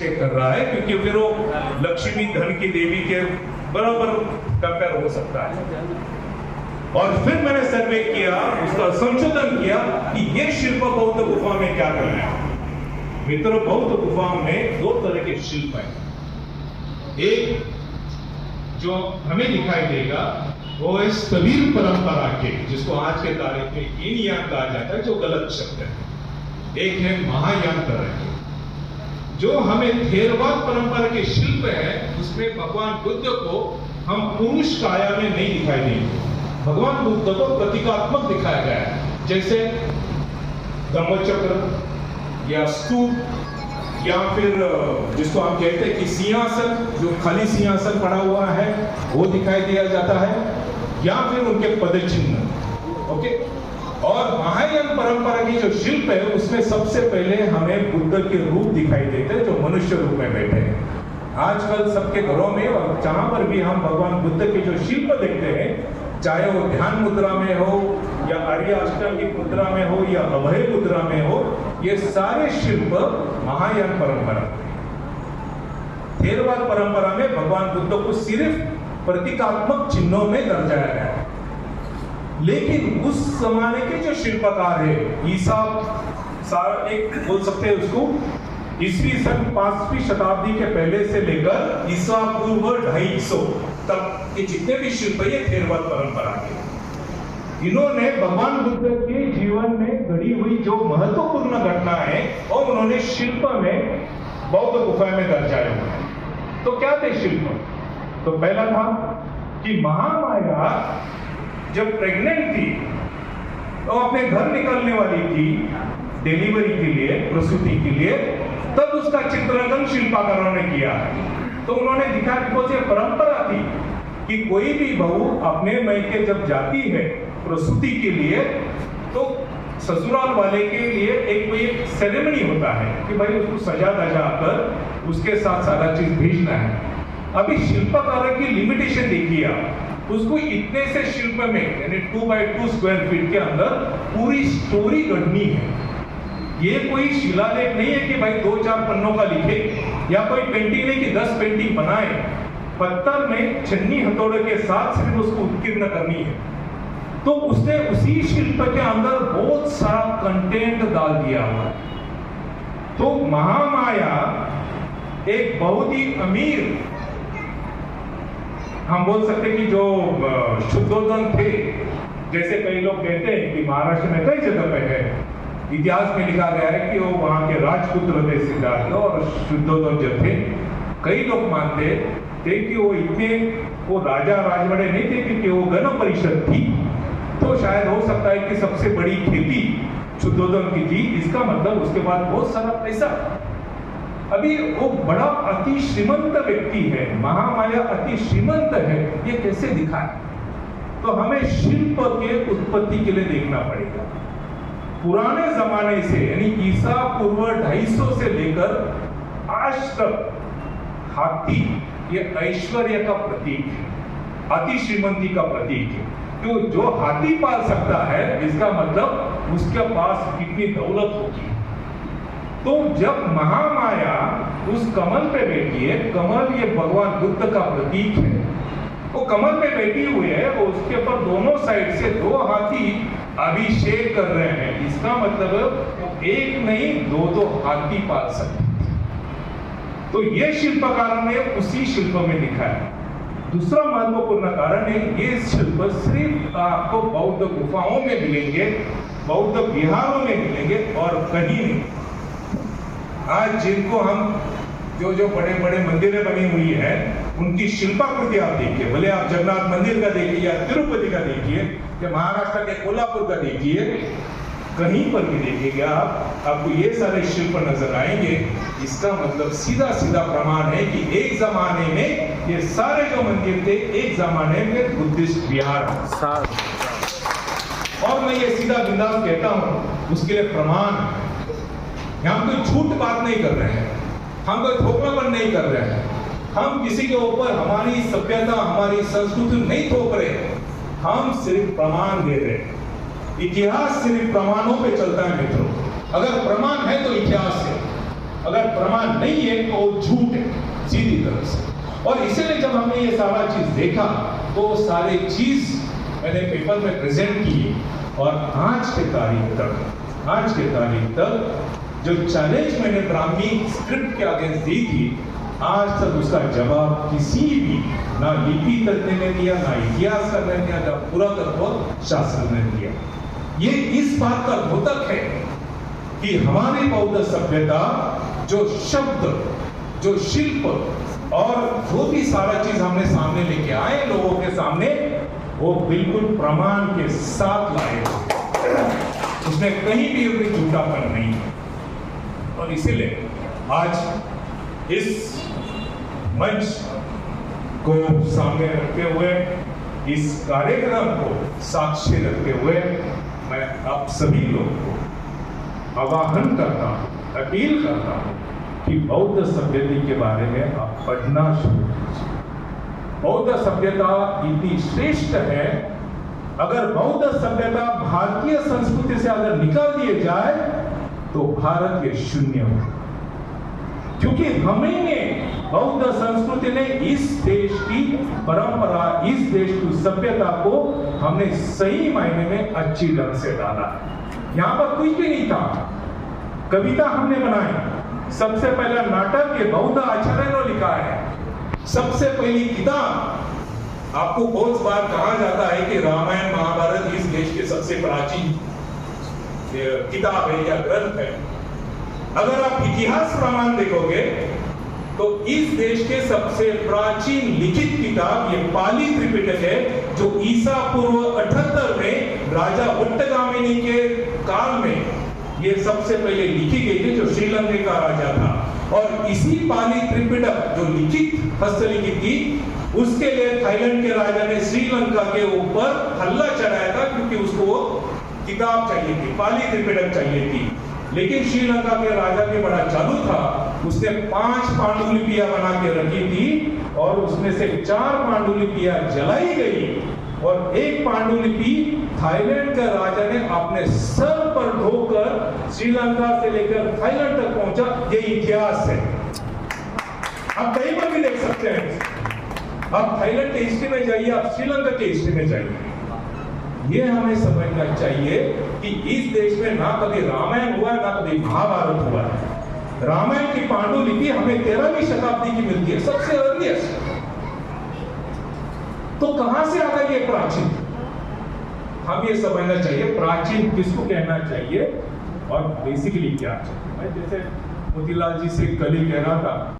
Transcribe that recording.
कर रहा है, क्योंकि फिर वो लक्ष्मी धन की देवी के बराबर कंपेयर हो सकता है। और फिर मैंने सर्वे किया, उसका संशोधन किया कि ये शिल्प बौद्ध गुफा में क्या कर रहे हैं। मित्रों, बौद्ध गुफा में दो तरह के शिल्प हैं। एक जो हमें दिखाई देगा वो है स्थविर परंपरा के, जिसको आज के तारीख में यीन यांग कहा जाता है, जो गलत शब्द है। एक है महायान तरह के, जो हमें थेरवाद परंपरा के शिल्प है, उसमें भगवान बुद्ध को हम पुरुष काया में नहीं दिखाई देंगे। भगवान बुद्ध को प्रतीकात्मक दिखाया गया है, जैसे धम्मचक्र या स्तूप, या फिर जिसको हम कहते हैं कि सिंहासन, जो खाली सिंहासन पड़ा हुआ है वो दिखाई दिया जाता है, या फिर उनके पदचिन्ह। ओके। और महायान परंपरा की जो शिल्प है उसमें सबसे पहले हमें बुद्ध के रूप दिखाई देते हैं, जो मनुष्य रूप में बैठे हैं। आजकल सबके घरों में और जहां पर भी हम भगवान बुद्ध के जो शिल्प देखते हैं, चाहे वो ध्यान मुद्रा में हो या आर्य अष्टांगिक मुद्रा में हो या अभय मुद्रा में हो, ये सारे शिल्प महायान परंपरा। थेरवाद परंपरा में भगवान बुद्ध को सिर्फ प्रतीकात्मक चिन्हों में दर्शाया गया है। लेकिन उस जमाने के जो शिल्पकार है, ईसा एक बोल सकते हैं उसको, ईस्वी सन 5वीं शताब्दी के पहले से लेकर ईसा पूर्व 250 तक के जितने भी शिल्प ये थेरवाद परंपरा के, इन्होंने भगवान बुद्ध के जीवन में घड़ी हुई जो महत्वपूर्ण घटना है और उन्होंने शिल्प में बौद्ध गुफा में दर्शाए हुए हैं। तो क्या थे शिल्प? तो पहला था कि महामाया जब प्रेग्नेंट थी तो अपने घर निकलने वाली थी डिलीवरी के लिए, प्रसूति के लिए, तब उसका चित्रांकन शिल्पकारों ने किया है। तो उन्होंने दिखा कि परंपरा थी कि कोई भी बहू अपने मायके जब जाती है प्रसूति के लिए, तो ससुराल वाले के लिए एक सेरेमनी होता है कि भाई उसको सजा धजा कर उसके साथ सारा चीज भेजना है। अभी शिल्पकार की लिमिटेशन देखिए आप, उसको इतने से शिल्प में यानी 2x2 स्क्वायर फीट के अंदर पूरी स्टोरी गढ़नी है। ये कोई शिलालेख नहीं है कि भाई 2-4 पन्नों का लिखे, या कोई पेंटिंग नहीं कि 10 पेंटिंग बनाए। पत्थर में छन्नी हथौड़े के साथ सिर्फ उसको उत्कीर्ण करनी है। तो उसने उसी शिल्प के अंदर बहुत सारा कंटेंट डाल दिया हुआ है। तो महामाया एक बहुत ही अमीर, हम बोल सकते कि जो शुद्धोधन थे, जैसे कई लोग कहते हैं कि महाराष्ट्र में कई जगह पे है, इतिहास में लिखा गया है कि वो वहां के राजपुत्र थे सिद्धार्थ और शुद्धोधन जो थे। कई लोग मानते थे कि वो राजा राजवाड़े नहीं थे, क्योंकि वो गण परिषद थी। तो शायद हो सकता है कि सबसे बड़ी खेती शुद्धोधन की थी, इसका मतलब उसके बाद बहुत सारा पैसा। अभी वो बड़ा अति श्रीमंत व्यक्ति है, महामाया अति श्रीमंत है, ये कैसे दिखाए? तो हमें शिल्प के उत्पत्ति के लिए देखना पड़ेगा। पुराने जमाने से यानी ईसा पूर्व 250 से लेकर आज तक हाथी ये ऐश्वर्य का प्रतीक है, अति श्रीमंती का प्रतीक है। तो जो हाथी पाल सकता है, इसका मतलब उसके पास कितनी दौलत होगी। तो जब महामाया उस कमल पे बैठी है, कमल ये भगवान बुद्ध का प्रतीक है, वो कमल पे बैठी हुई है, वो उसके ऊपर दोनों साइड से 2 हाथी अभिषेक कर रहे हैं। इसका मतलब एक नहीं 2 हाथी पाल सकते। तो ये शिल्पकारों ने उसी शिल्प में दिखाया। दूसरा महत्वपूर्ण कारण है, ये शिल्प सिर्फ आपको बौद्ध गुफाओं में मिलेंगे, बौद्ध विहारों में मिलेंगे और कहीं नहीं। आज जिनको हम जो बड़े बड़े मंदिरें बनी हुई है, उनकी शिल्पाकृति आप देखिए, भले आप जगन्नाथ मंदिर का देखिए या तिरुपति का देखिए या महाराष्ट्र के कोल्हापुर का देखिए, कहीं पर भी देखिएगा आपको ये सारे शिल्प नजर आएंगे। इसका मतलब सीधा सीधा प्रमाण है कि एक जमाने में ये सारे जो मंदिर थे, एक जमाने में बुद्धिस्ट विहार। और मैं ये सीधा बिंदास कहता हूँ, उसके लिए प्रमाण, हम कोई झूठ बात नहीं कर रहे हैं, हम कोई थोपड़ापन नहीं कर रहे हैं, हम किसी के ऊपर हमारी सभ्यता हमारी संस्कृति नहीं थोप रहे, हम सिर्फ प्रमाण दे रहे हैं। इतिहास सिर्फ प्रमाणों पे चलता है मित्रों। अगर प्रमाण है तो इतिहास है। अगर प्रमाण नहीं है तो वो झूठ है सीधी तरह से। और इसीलिए जब हमने ये सारा चीज देखा तो सारे चीज मैंने पेपर में प्रेजेंट की, और आज के तारीख तक जो चैलेंज मैंने ब्राह्मी स्क्रिप्ट के अगेंस्ट दी थी, आज तक उसका जवाब किसी भी ना लिपि तज्ञ ने दिया, ना इतिहासकार ने दिया, ना पुरातत्व शास्त्र ने दिया। ये इस बात का द्योतक है कि हमारी बौद्ध सभ्यता जो शब्द, जो शिल्प और जो भी सारा चीज हमने सामने लेके आए लोगों के सामने, वो बिल्कुल प्रमाण के साथ लाए, उसने कहीं भी कोई झूठापन नहीं है। और इसीलिए आज इस मंच को सामने रखते हुए, इस कार्यक्रम को साक्षी रखते हुए, मैं आप सभी लोगों को आह्वान करता हूं, अपील करता हूं कि बौद्ध सभ्यता के बारे में आप पढ़ना शुरू कीजिए। बौद्ध सभ्यता इतनी श्रेष्ठ है, अगर बौद्ध सभ्यता भारतीय संस्कृति से अगर निकाल दिए जाए तो भारत ये शून्य हो, क्योंकि बौद्ध संस्कृति ने इस देश की परंपरा, इस देश की सभ्यता को हमने सही मायने में अच्छी ढंग से डाला है। यहां पर कुछ भी नहीं था, कविता हमने बनाई, सबसे पहला नाटक ये बौद्ध आचार्य ने लिखा है, सबसे पहली किताब, आपको बहुत बार कहा जाता है कि रामायण महाभारत इस देश के सबसे प्राचीन किताब है या ग्रंथ है। अगर आप इतिहास प्रमाण देखोगे तो इस देश के सबसे प्राचीन लिखित किताब ये पाली त्रिपिटक है, जो ईसा पूर्व 78 में राजा उत्तगामिनी के काल में ये सबसे पहले लिखी गई थी, जो श्रीलंका का राजा था। और इसी पाली त्रिपिटक जो लिखित हस्तलिखित थी, उसके लिए थाईलैंड के राजा ने श्रीलंका के ऊपर हल्ला चढ़ाया था, क्योंकि उसको वो किताब चाहिए थी, पाली त्रिपिटक चाहिए थी। लेकिन श्रीलंका के राजा के बड़ा चालू था, उसने 5 पांडुलिपियां बना के रखी थी, और उसमें से 4 पांडुलिपियां जलाई गई, और एक पांडुलिपि थाईलैंड के राजा ने अपने सर पर ढोकर श्रीलंका से लेकर थाईलैंड तक पहुंचा। ये इतिहास है, आप कहीं पर भी देख सकते हैं। आप थाईलैंड के हिस्ट्री में जाइए, आप श्रीलंका के हिस्ट्री में जाइए। ये हमें समझना चाहिए कि इस देश में ना कभी रामायण हुआ, ना कभी महाभारत हुआ है। रामायण की पांडुलिपि हमें 13वीं शताब्दी की मिलती है, सबसे अर्लीस्ट। तो कहां से आता है ये प्राचीन? हम ये समझना चाहिए प्राचीन किसको कहना चाहिए और बेसिकली क्या चाहिए। जैसे मोतीलाल जी से कल ही कह रहा था